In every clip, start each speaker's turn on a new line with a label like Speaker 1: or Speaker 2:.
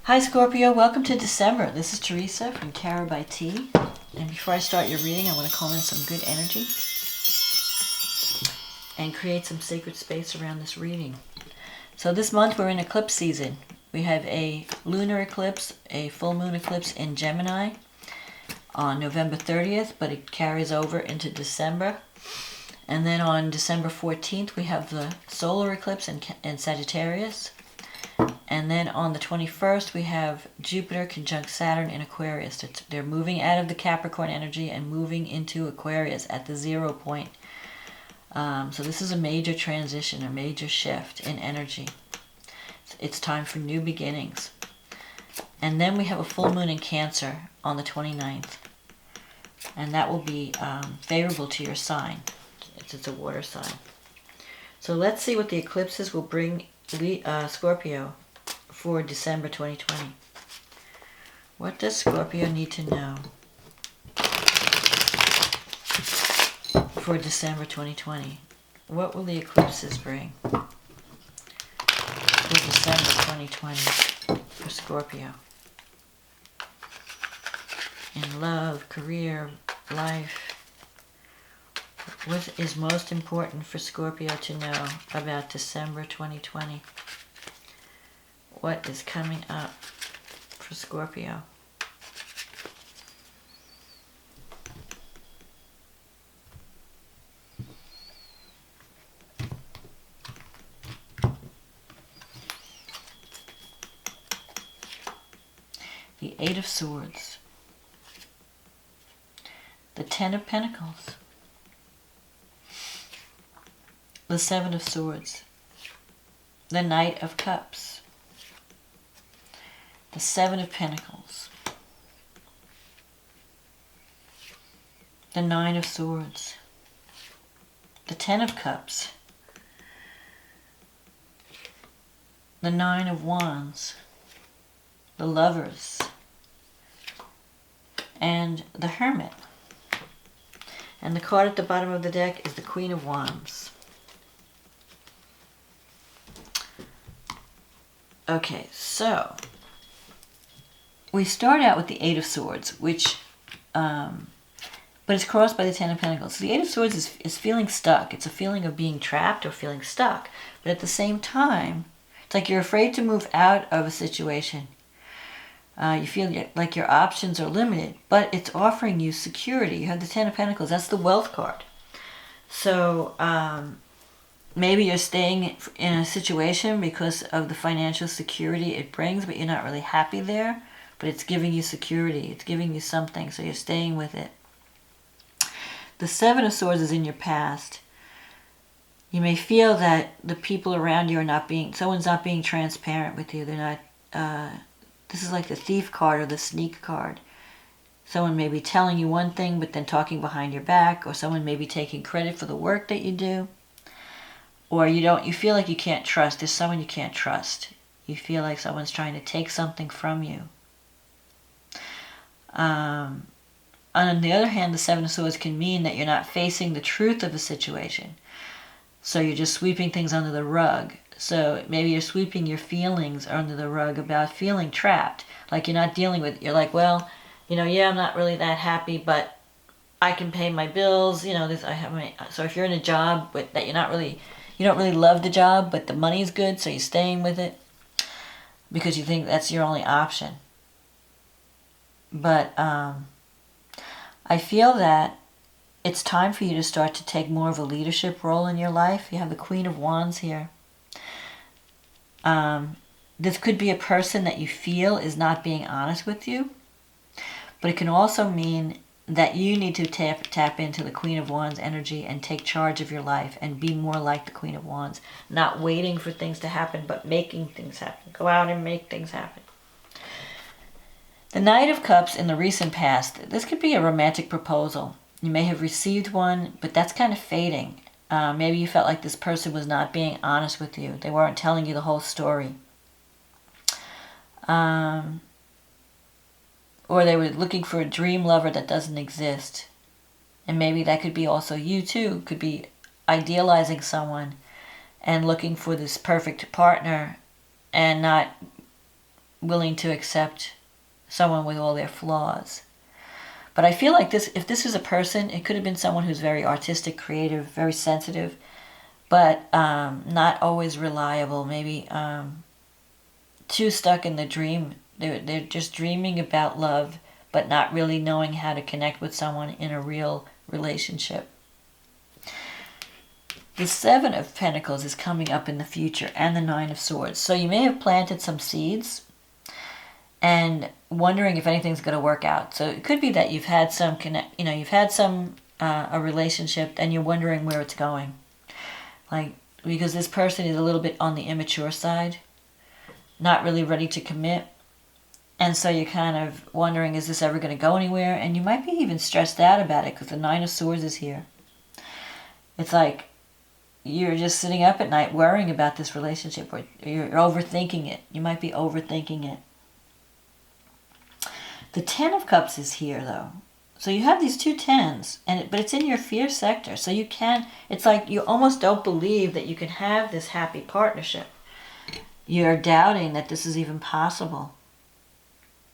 Speaker 1: Hi Scorpio, welcome to December. This is Teresa from Tarot by T. And before I start your reading, I want to call in some good energy and create some sacred space around this reading. So this month we're in eclipse season. We have a lunar eclipse, a full moon eclipse in Gemini on November 30th, but it carries over into December. And then on December 14th we have the solar eclipse in Sagittarius. And then on the 21st, we have Jupiter conjunct Saturn in Aquarius. They're moving out of the Capricorn energy and moving into Aquarius at the 0 point. So this is a major transition, a major shift in energy. It's time for new beginnings. And then we have a full moon in Cancer on the 29th. And that will be favorable to your sign. It's a water sign. So let's see what the eclipses will bring Scorpio for December 2020. What does Scorpio need to know for December 2020? What will the eclipses bring for December 2020 for Scorpio? In love, career, life. What is most important for Scorpio to know about December 2020? What is coming up for Scorpio? The Eight of Swords. The Ten of Pentacles. The Seven of Swords, the Knight of Cups, the Seven of Pentacles, the Nine of Swords, the Ten of Cups, the Nine of Wands, the Lovers, and the Hermit. And the card at the bottom of the deck is the Queen of Wands. Okay, so we start out with the Eight of Swords, which, but it's crossed by the Ten of Pentacles. So the Eight of Swords is feeling stuck. It's a feeling of being trapped or feeling stuck. But at the same time, it's like you're afraid to move out of a situation. You feel like your options are limited, but it's offering you security. You have the Ten of Pentacles. That's the wealth card. So, maybe you're staying in a situation because of the financial security it brings, but you're not really happy there. But it's giving you security. It's giving you something, so you're staying with it. The Seven of Swords is in your past. You may feel that the people around you are someone's not being transparent with you. They're not, this is like the Thief card or the Sneak card. Someone may be telling you one thing, but then talking behind your back, or someone may be taking credit for the work that you do. Or you feel like you can't trust. There's someone you can't trust. You feel like someone's trying to take something from you. On the other hand, the Seven of Swords can mean that you're not facing the truth of a situation. So you're just sweeping things under the rug. So maybe you're sweeping your feelings under the rug about feeling trapped. Like you're not dealing with it. You're like, well, yeah, I'm not really that happy, but I can pay my bills. So if you're in a job that you don't really love the job, but the money's good, so you're staying with it because you think that's your only option. But I feel that it's time for you to start to take more of a leadership role in your life. You have the Queen of Wands here. This could be a person that you feel is not being honest with you, but it can also mean that you need to tap into the Queen of Wands energy and take charge of your life and be more like the Queen of Wands. Not waiting for things to happen, but making things happen. Go out and make things happen. The Knight of Cups in the recent past. This could be a romantic proposal. You may have received one, but that's kind of fading. Maybe you felt like this person was not being honest with you. They weren't telling you the whole story. Or they were looking for a dream lover that doesn't exist. And maybe that could be also you too. Could be idealizing someone and looking for this perfect partner and not willing to accept someone with all their flaws. But I feel like this, if this is a person, it could have been someone who's very artistic, creative, very sensitive, but not always reliable, maybe too stuck in the dream. They're just dreaming about love, but not really knowing how to connect with someone in a real relationship. The Seven of Pentacles is coming up in the future, and the Nine of Swords. So you may have planted some seeds and wondering if anything's going to work out. So it could be that you've had some a relationship, and you're wondering where it's going. Like, because this person is a little bit on the immature side, not really ready to commit. And so you're kind of wondering, is this ever going to go anywhere? And you might be even stressed out about it because the Nine of Swords is here. It's like you're just sitting up at night worrying about this relationship, or you're overthinking it. You might be overthinking it. The Ten of Cups is here, though. So you have these two tens, but it's in your fear sector. So you can, it's like you almost don't believe that you can have this happy partnership. You're doubting that this is even possible.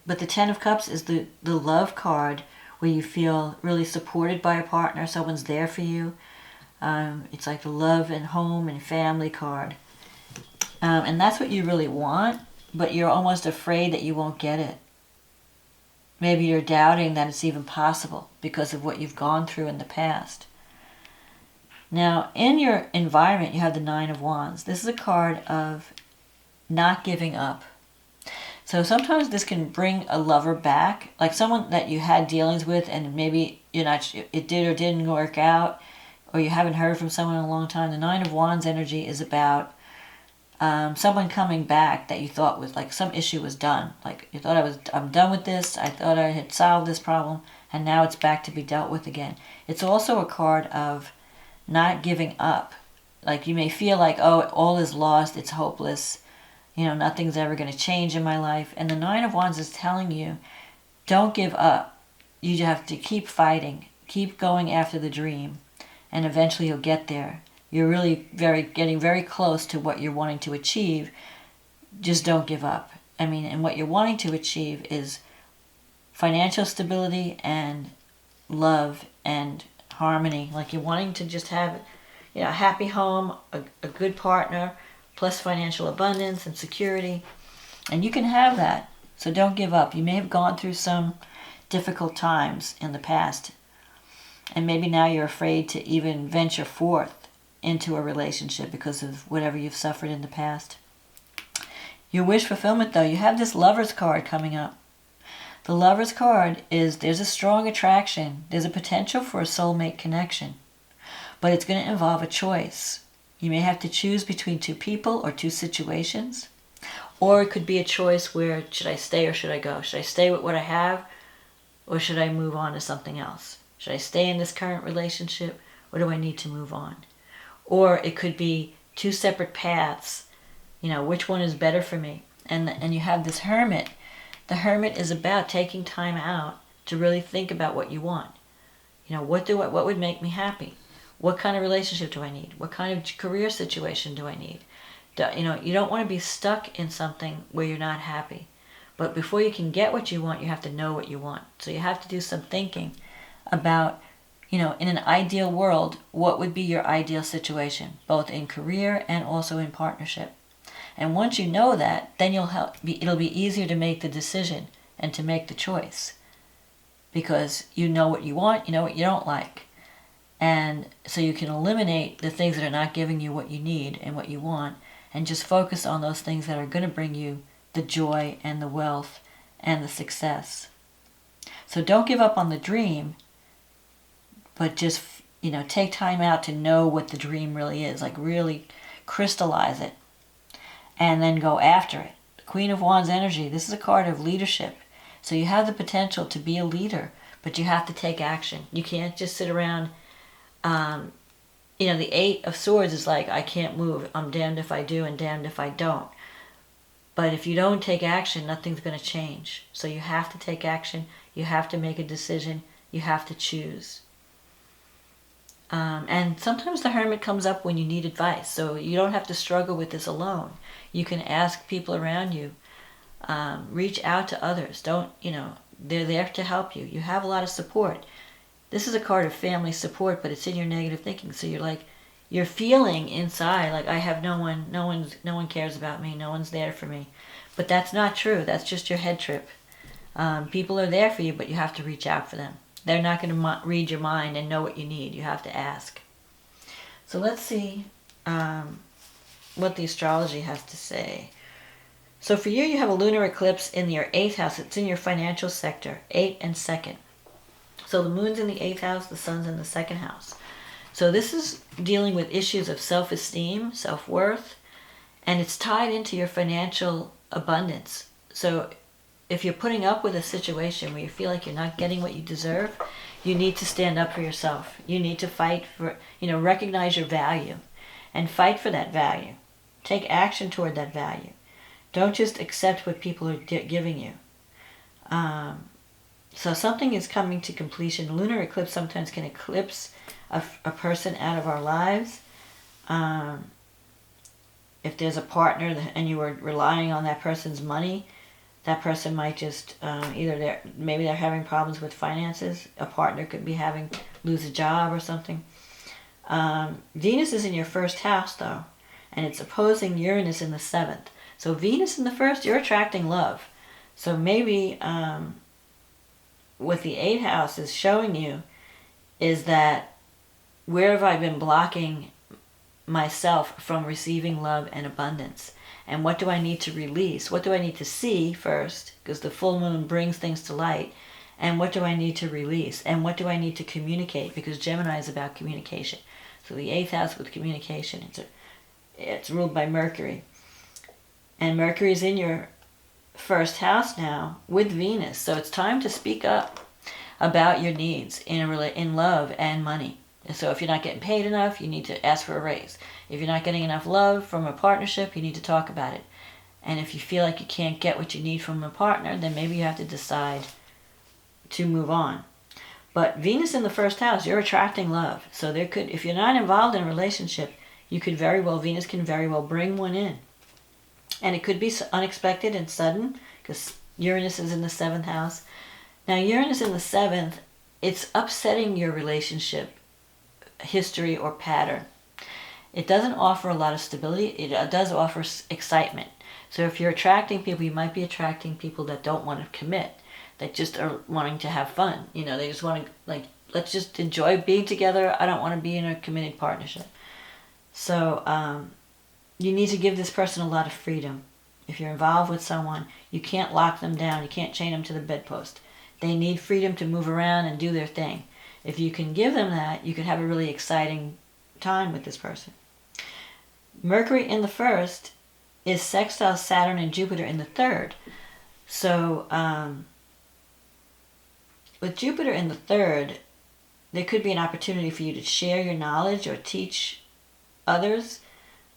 Speaker 1: But the Ten of Cups is the love card, where you feel really supported by a partner. Someone's there for you. It's like the love and home and family card. And that's what you really want, but you're almost afraid that you won't get it. Maybe you're doubting that it's even possible because of what you've gone through in the past. Now, in your environment, you have the Nine of Wands. This is a card of not giving up. So sometimes this can bring a lover back, like someone that you had dealings with, and maybe it did or didn't work out, or you haven't heard from someone in a long time. The Nine of Wands energy is about someone coming back that you thought was like some issue was done. Like you thought I'm done with this. I thought I had solved this problem, and now it's back to be dealt with again. It's also a card of not giving up. Like you may feel like, oh, all is lost. It's hopeless. Nothing's ever going to change in my life. And the Nine of Wands is telling you, don't give up. You have to keep fighting. Keep going after the dream. And eventually you'll get there. You're really getting very close to what you're wanting to achieve. Just don't give up. And what you're wanting to achieve is financial stability and love and harmony. Like you're wanting to just have, a happy home, a good partner, plus financial abundance and security. And you can have that. So don't give up. You may have gone through some difficult times in the past. And maybe now you're afraid to even venture forth into a relationship because of whatever you've suffered in the past. Your wish fulfillment, though, you have this Lover's card coming up. The Lover's card is there's a strong attraction. There's a potential for a soulmate connection. But it's going to involve a choice. You may have to choose between two people or two situations. Or it could be a choice where, should I stay or should I go? Should I stay with what I have, or should I move on to something else? Should I stay in this current relationship, or do I need to move on? Or it could be two separate paths. Which one is better for me? And you have this Hermit. The Hermit is about taking time out to really think about what you want. What would make me happy? What kind of relationship do I need? What kind of career situation do I need? You don't want to be stuck in something where you're not happy. But before you can get what you want, you have to know what you want. So you have to do some thinking about, in an ideal world, what would be your ideal situation, both in career and also in partnership. And once you know that, then it'll be easier to make the decision and to make the choice. Because you know what you want, you know what you don't like. And so you can eliminate the things that are not giving you what you need and what you want, and just focus on those things that are going to bring you the joy and the wealth and the success. So don't give up on the dream, but just, take time out to know what the dream really is. Like really crystallize it and then go after it. The Queen of Wands energy, this is a card of leadership. So you have the potential to be a leader, but you have to take action. You can't just sit around. The Eight of Swords is like, I can't move. I'm damned if I do and damned if I don't. But if you don't take action, nothing's going to change. So you have to take action. You have to make a decision. You have to choose. And sometimes the Hermit comes up when you need advice. So you don't have to struggle with this alone. You can ask people around you Reach out to others. Don't, they're there to help you. You have a lot of support. This is a card of family support, but it's in your negative thinking. So you're feeling inside like, I have no one cares about me. No one's there for me. But that's not true. That's just your head trip. People are there for you, but you have to reach out for them. They're not going to read your mind and know what you need. You have to ask. So let's see what the astrology has to say. So for you have a lunar eclipse in your 8th house. It's in your financial sector, 8 and 2nd. So the moon's in the 8th house, the sun's in the 2nd house. So this is dealing with issues of self-esteem, self-worth, and it's tied into your financial abundance. So if you're putting up with a situation where you feel like you're not getting what you deserve, you need to stand up for yourself. You need to fight for, recognize your value and fight for that value. Take action toward that value. Don't just accept what people are giving you. So something is coming to completion. Lunar eclipse sometimes can eclipse a person out of our lives. If there's a partner and you were relying on that person's money, that person might just maybe they're having problems with finances. A partner could be lose a job or something. Venus is in your 1st house though, and it's opposing Uranus in the 7th. So Venus in the 1st, you're attracting love. So maybe what the 8th house is showing you is that where have I been blocking myself from receiving love and abundance? And what do I need to release? What do I need to see first? Because the full moon brings things to light. And what do I need to release? And what do I need to communicate? Because Gemini is about communication. So the 8th house with communication, it's ruled by Mercury. And Mercury is in your 1st house now with Venus. So it's time to speak up about your needs in love and money. And so if you're not getting paid enough, you need to ask for a raise. If you're not getting enough love from a partnership, you need to talk about it. And if you feel like you can't get what you need from a partner, then maybe you have to decide to move on. But Venus in the 1st house, you're attracting love. So if you're not involved in a relationship, Venus can very well bring one in. And it could be unexpected and sudden, because Uranus is in the 7th house. Now Uranus in the 7th, it's upsetting your relationship history or pattern. It doesn't offer a lot of stability. It does offer excitement. So if you're attracting people, you might be attracting people that don't want to commit, that just are wanting to have fun. They just want to, let's just enjoy being together. I don't want to be in a committed partnership. So you need to give this person a lot of freedom. If you're involved with someone, you can't lock them down. You can't chain them to the bedpost. They need freedom to move around and do their thing. If you can give them that, you can have a really exciting time with this person. Mercury in the 1st is sextile Saturn and Jupiter in the 3rd. So with Jupiter in the 3rd, there could be an opportunity for you to share your knowledge or teach others.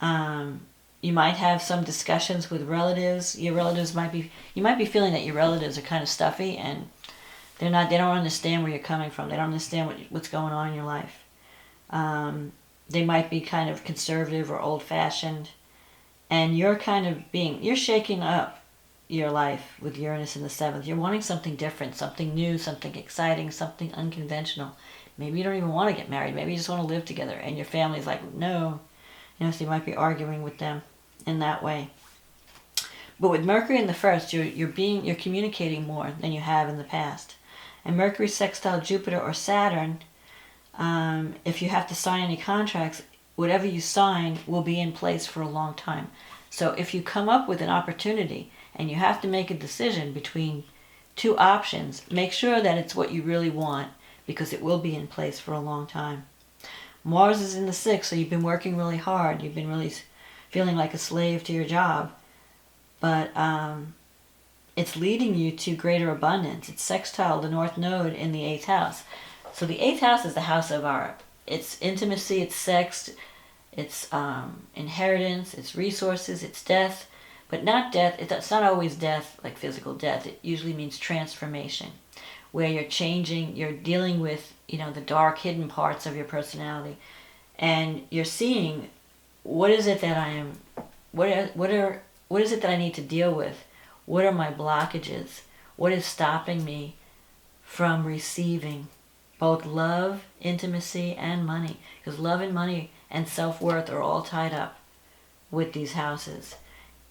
Speaker 1: You might have some discussions with relatives. You might be feeling that your relatives are kind of stuffy and they don't understand where you're coming from. They don't understand what's going on in your life. They might be kind of conservative or old-fashioned. And you're shaking up your life with Uranus in the 7th. You're wanting something different, something new, something exciting, something unconventional. Maybe you don't even want to get married. Maybe you just want to live together. And your family's like, no. So you might be arguing with them in that way. But with Mercury in the 1st, you're communicating more than you have in the past. And Mercury sextile Jupiter or Saturn, if you have to sign any contracts, whatever you sign will be in place for a long time. So if you come up with an opportunity and you have to make a decision between 2 options, make sure that it's what you really want, because it will be in place for a long time. Mars is in the 6th, so you've been working really hard. You've been really feeling like a slave to your job. But it's leading you to greater abundance. It's sextile the North Node in the 8th house. So the 8th house is the house of it's intimacy, it's sex, it's inheritance, it's resources, it's death. But not death. It's not always death, like physical death. It usually means transformation, where you're changing, you're dealing with, the dark hidden parts of your personality, and you're seeing what is it that I am, what is it that I need to deal with, What are my blockages? What is stopping me from receiving both love, intimacy, and money? Because love and money and self-worth are all tied up with these houses.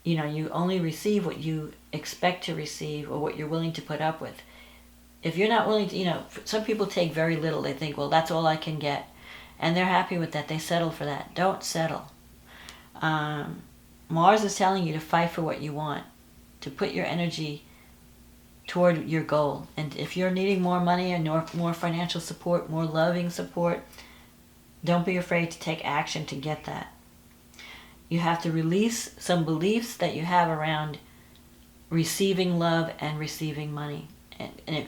Speaker 1: You know, you only receive what you expect to receive or what you're willing to put up with. If you're not willing to, you know, some people take very little. They think, well, that's all I can get. And they're happy with that. They settle for that. Don't settle. Mars is telling you to fight for what you want, to put your energy toward your goal. And if you're needing more money and more financial support, more loving support, don't be afraid to take action to get that. You have to release some beliefs that you have around receiving love and receiving money.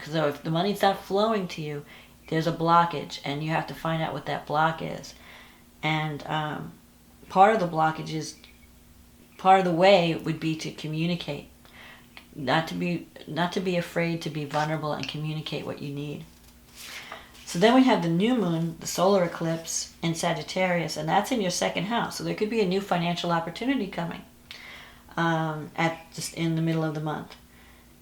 Speaker 1: So if the money's not flowing to you, there's a blockage, and you have to find out what that block is. And part of the blockage is, part of the way would be to communicate, not to be afraid to be vulnerable and communicate what you need. So then we have the new moon, the solar eclipse in Sagittarius, and that's in your second house. So there could be a new financial opportunity coming just in the middle of the month.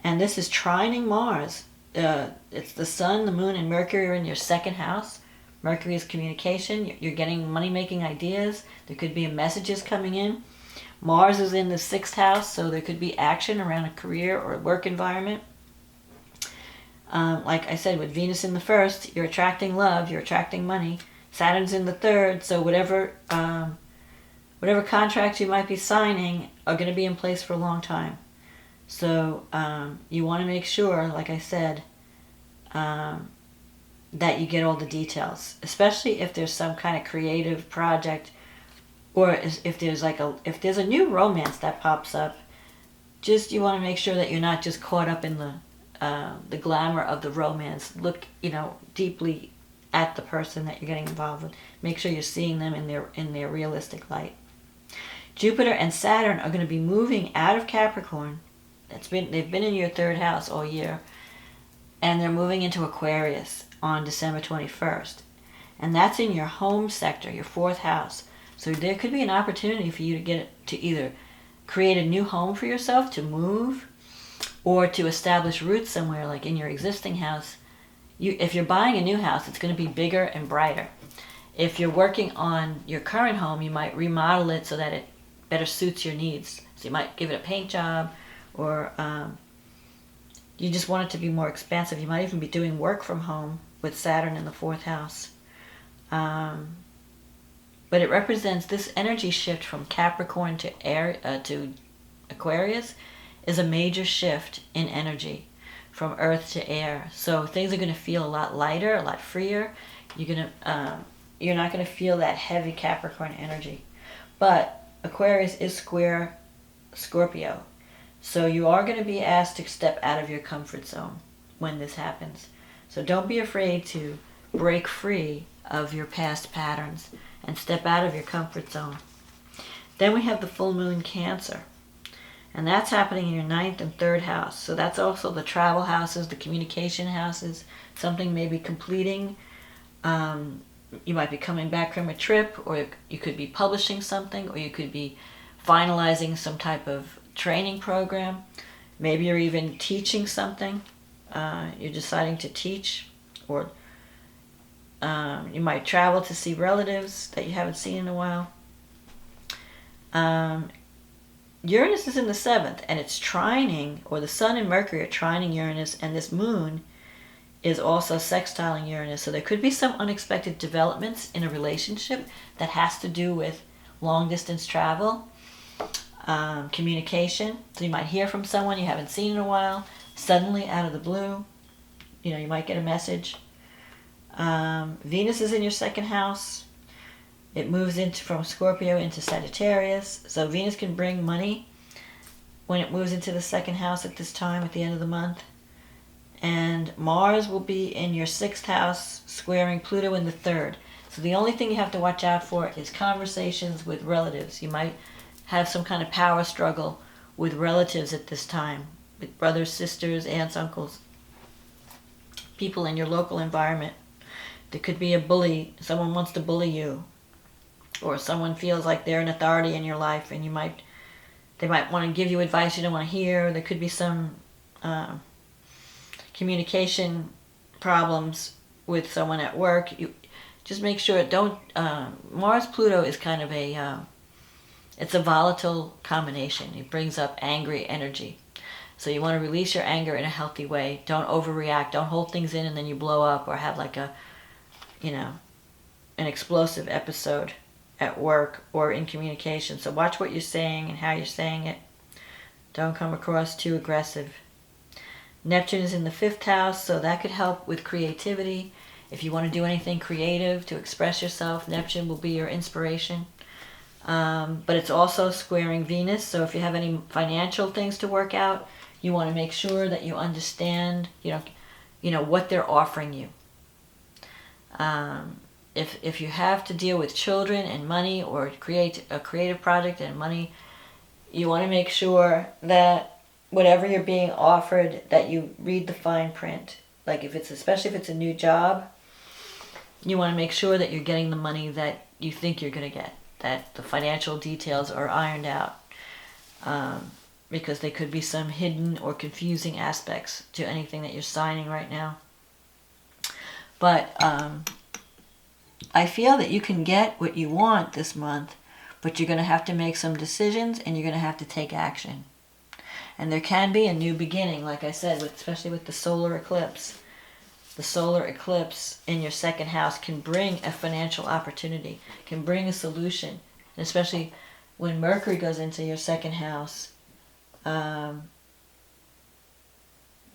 Speaker 1: And this is trining Mars. It's the sun, the moon, and Mercury are in your second house. Mercury is communication. You're getting money-making ideas. There could be messages coming in. Mars is in the sixth house, so there could be action around a career or a work environment. Like I said, with Venus in the first, you're attracting love, you're attracting money. Saturn's in the third, so whatever contracts you might be signing are going to be in place for a long time. So you want to make sure, like I said, that you get all the details, especially if there's some kind of creative project, or if there's a new romance that pops up. Just, you want to make sure that you're not just caught up in the glamour of the romance. Look, deeply at the person that you're getting involved with. Make sure you're seeing them in their realistic light. Jupiter and Saturn are going to be moving out of Capricorn. They've been in your third house all year, and they're moving into Aquarius on December 21st. And that's in your home sector, your fourth house. So there could be an opportunity for you to either create a new home for yourself, to move, or to establish roots somewhere, like in your existing house. If you're buying a new house, it's going to be bigger and brighter. If you're working on your current home, you might remodel it so that it better suits your needs. So you might give it a paint job, or you just want it to be more expansive. You might even be doing work from home with Saturn in the fourth house. But it represents this energy shift from Capricorn to Aquarius is a major shift in energy from earth to air. So things are going to feel a lot lighter, a lot freer. You're not going to feel that heavy Capricorn energy. But Aquarius is square Scorpio. So you are going to be asked to step out of your comfort zone when this happens. So don't be afraid to break free of your past patterns and step out of your comfort zone. Then we have the full moon Cancer. And that's happening in your ninth and third house. So that's also the travel houses, the communication houses, something maybe completing. You might be coming back from a trip, or you could be publishing something, or you could be finalizing some type of training program. Maybe you're even teaching something. You're deciding to teach, or you might travel to see relatives that you haven't seen in a while. Uranus is in the seventh, and it's trining, or the sun and Mercury are trining Uranus, and this moon is also sextiling Uranus. So there could be some unexpected developments in a relationship that has to do with long distance travel, communication. So you might hear from someone you haven't seen in a while, suddenly out of the blue. You might get a message. Venus is in your second house. It moves from Scorpio into Sagittarius. So Venus can bring money when it moves into the second house at this time, at the end of the month. And Mars will be in your sixth house, squaring Pluto in the third. So the only thing you have to watch out for is conversations with relatives. You might have some kind of power struggle with relatives at this time, with brothers, sisters, aunts, uncles, people in your local environment. There could be a bully. Someone wants to bully you, or someone feels like they're an authority in your life, and you might They might want to give you advice you don't want to hear. There could be some communication problems with someone at work. You just make sure Mars-Pluto is kind of it's a volatile combination. It brings up angry energy. So you want to release your anger in a healthy way. Don't overreact. Don't hold things in and then you blow up or have like an explosive episode at work or in communication. So watch what you're saying and how you're saying it. Don't come across too aggressive. Neptune is in the 5th house, so that could help with creativity. If you want to do anything creative to express yourself, Neptune will be your inspiration. But it's also squaring Venus, so if you have any financial things to work out, you want to make sure that you understand, what they're offering you. If you have to deal with children and money or create a creative project and money, you want to make sure that whatever you're being offered, that you read the fine print. Like especially if it's a new job, you want to make sure that you're getting the money that you think you're going to get, that the financial details are ironed out. Because there could be some hidden or confusing aspects to anything that you're signing right now. But I feel that you can get what you want this month, but you're going to have to make some decisions and you're going to have to take action. And there can be a new beginning, like I said, especially with the solar eclipse. The solar eclipse in your 2nd house can bring a financial opportunity, can bring a solution. And especially when Mercury goes into your 2nd house,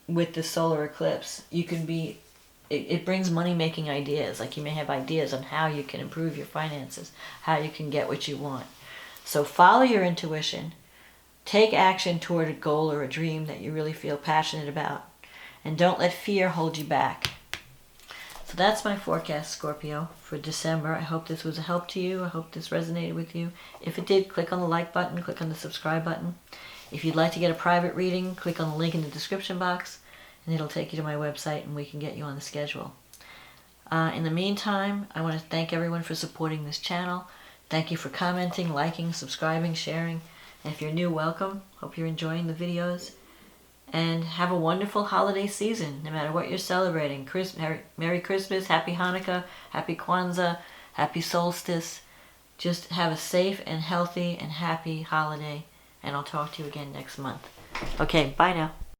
Speaker 1: with the solar eclipse, it brings money-making ideas. Like you may have ideas on how you can improve your finances, how you can get what you want. So follow your intuition. Take action toward a goal or a dream that you really feel passionate about. And don't let fear hold you back. So that's my forecast, Scorpio, for December. I hope this was a help to you. I hope this resonated with you. If it did, click on the like button, click on the subscribe button. If you'd like to get a private reading, click on the link in the description box, and it'll take you to my website, and we can get you on the schedule. In the meantime, I want to thank everyone for supporting this channel. Thank you for commenting, liking, subscribing, sharing. And if you're new, welcome. Hope you're enjoying the videos. And have a wonderful holiday season, no matter what you're celebrating. Merry Christmas, Happy Hanukkah, Happy Kwanzaa, Happy Solstice. Just have a safe and healthy and happy holiday. And I'll talk to you again next month. Okay, bye now.